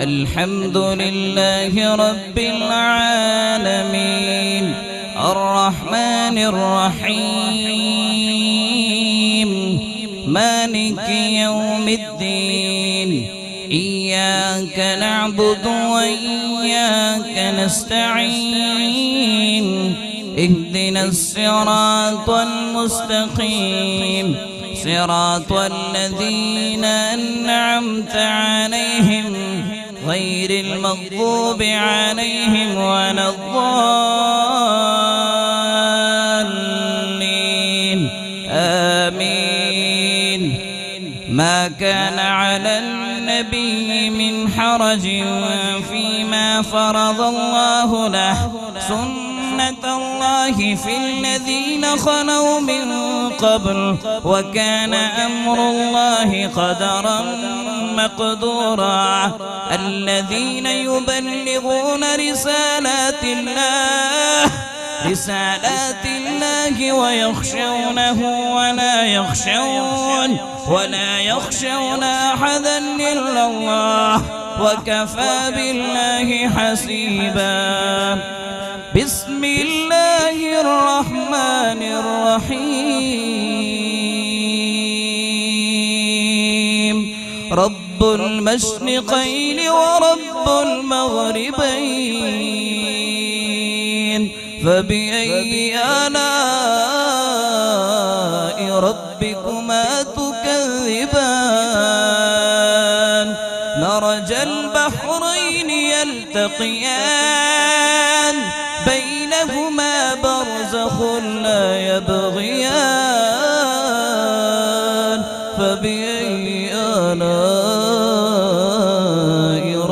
الحمد لله رب العالمين الرحمن الرحيم مالك يوم الدين إياك نعبد وإياك نستعين اهدنا الصراط المستقيم صراط الذين أنعمت عليهم غير المغضوب عليهم ولا الضالين آمين. ما كان على النبي من حرج فيما فرض الله له سنة الله في الذين خلوا من قبل وكان أمر الله قدرا مقدورا. الذين يبلغون رسالات الله ويخشونه ولا يخشون أحدا إلا الله وكفى بالله حسيبا. بسم الله الرحمن الرحيم رب المشرقين ورب المغربين فبأي آلاء ربكما تكذبان. مرج البحرين يلتقيان بينهما برزخ لا يبغيان فبأي آلاء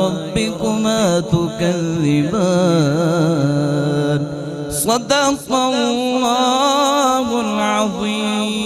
ربكما تكذبان. صدق الله العظيم.